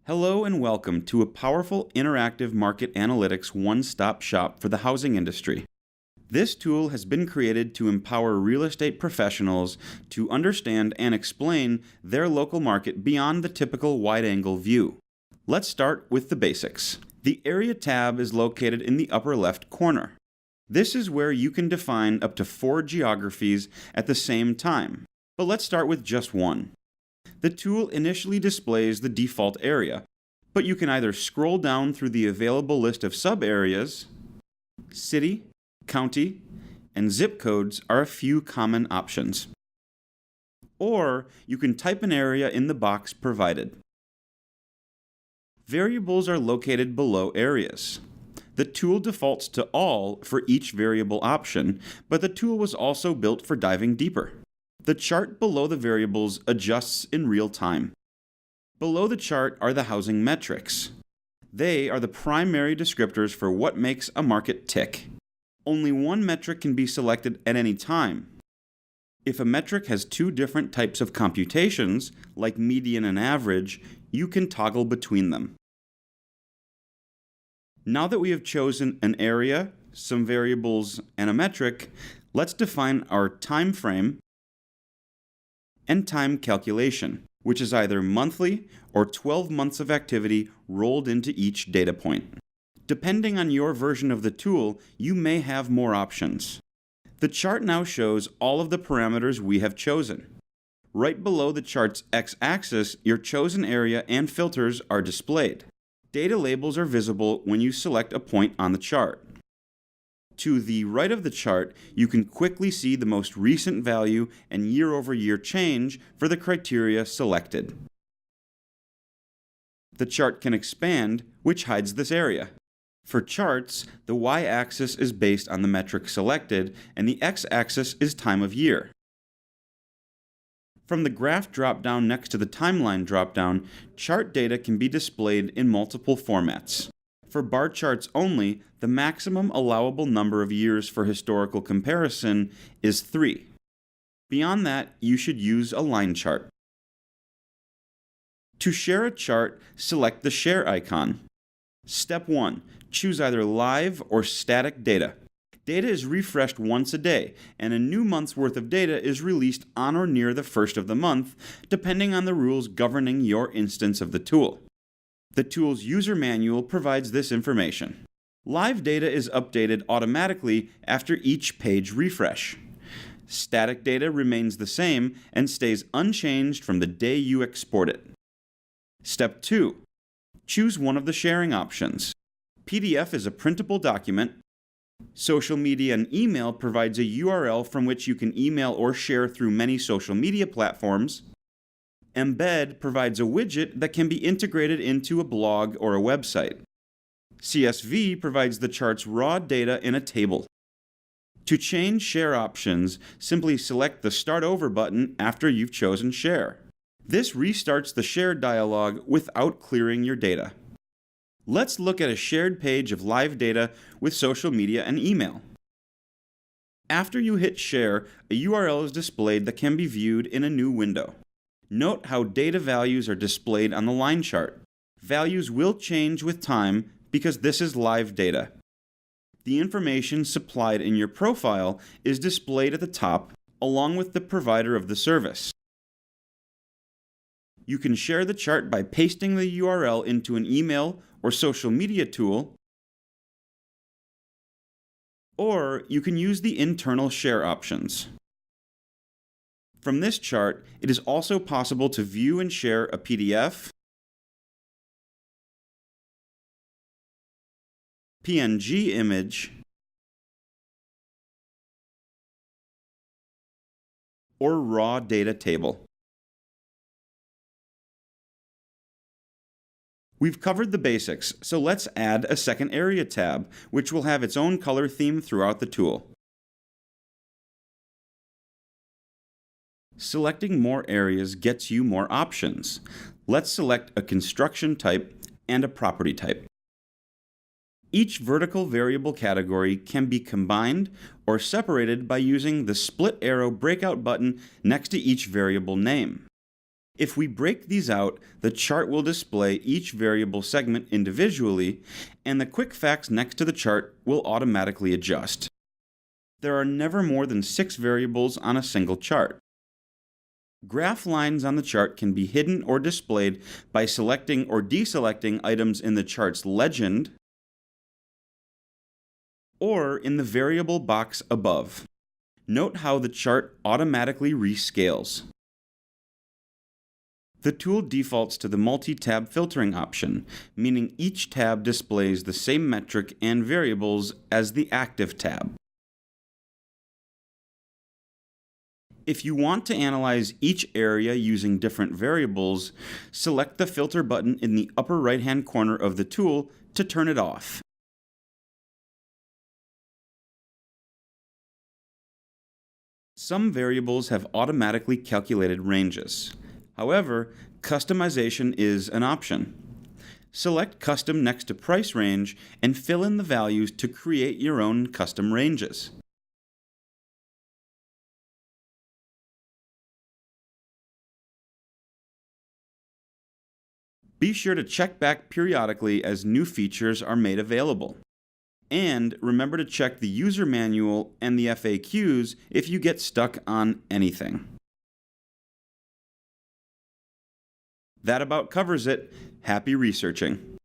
Hello and welcome to a powerful interactive market analytics one-stop shop for the housing industry. This tool has been created to empower real estate professionals to understand and explain their local market beyond the typical wide-angle view. Let's start with the basics. The Area tab is located in the upper left corner. This is where you can define up to 4 geographies at the same time, but let's start with just one. The tool initially displays the default area, but you can either scroll down through the available list of sub-areas. City, county, and zip codes are a few common options. Or you can type an area in the box provided. Variables are located below areas. The tool defaults to all for each variable option, but the tool was also built for diving deeper. The chart below the variables adjusts in real time. Below the chart are the housing metrics. They are the primary descriptors for what makes a market tick. Only one metric can be selected at any time. If a metric has 2 different types of computations, like median and average, you can toggle between them. Now that we have chosen an area, some variables, and a metric, let's define our time frame and time calculation, which is either monthly or 12 months of activity rolled into each data point. Depending on your version of the tool, you may have more options. The chart now shows all of the parameters we have chosen. Right below the chart's x-axis, your chosen area and filters are displayed. Data labels are visible when you select a point on the chart. To the right of the chart, you can quickly see the most recent value and year-over-year change for the criteria selected. The chart can expand, which hides this area. For charts, the y-axis is based on the metric selected, and the x-axis is time of year. From the graph drop-down next to the timeline drop-down, chart data can be displayed in multiple formats. For bar charts only, the maximum allowable number of years for historical comparison is 3. Beyond that, you should use a line chart. To share a chart, select the Share icon. Step 1. Choose either live or static data. Data is refreshed once a day, and a new month's worth of data is released on or near the first of the month, depending on the rules governing your instance of the tool. The tool's user manual provides this information. Live data is updated automatically after each page refresh. Static data remains the same and stays unchanged from the day you export it. Step 2. Choose one of the sharing options. PDF is a printable document. Social media and email provides a URL from which you can email or share through many social media platforms. Embed provides a widget that can be integrated into a blog or a website. CSV provides the chart's raw data in a table. To change share options, simply select the Start Over button after you've chosen Share. This restarts the Share dialog without clearing your data. Let's look at a shared page of live data with social media and email. After you hit Share, a URL is displayed that can be viewed in a new window. Note how data values are displayed on the line chart. Values will change with time because this is live data. The information supplied in your profile is displayed at the top along with the provider of the service. You can share the chart by pasting the URL into an email or social media tool, or you can use the internal share options. From this chart, it is also possible to view and share a PDF, PNG image, or raw data table. We've covered the basics, so let's add a second area tab, which will have its own color theme throughout the tool. Selecting more areas gets you more options. Let's select a construction type and a property type. Each vertical variable category can be combined or separated by using the split arrow breakout button next to each variable name. If we break these out, the chart will display each variable segment individually, and the quick facts next to the chart will automatically adjust. There are never more than 6 variables on a single chart. Graph lines on the chart can be hidden or displayed by selecting or deselecting items in the chart's legend or in the variable box above. Note how the chart automatically rescales. The tool defaults to the multi-tab filtering option, meaning each tab displays the same metric and variables as the active tab. If you want to analyze each area using different variables, select the filter button in the upper right-hand corner of the tool to turn it off. Some variables have automatically calculated ranges. However, customization is an option. Select Custom next to Price Range and fill in the values to create your own custom ranges. Be sure to check back periodically as new features are made available. And remember to check the user manual and the FAQs if you get stuck on anything. That about covers it. Happy researching!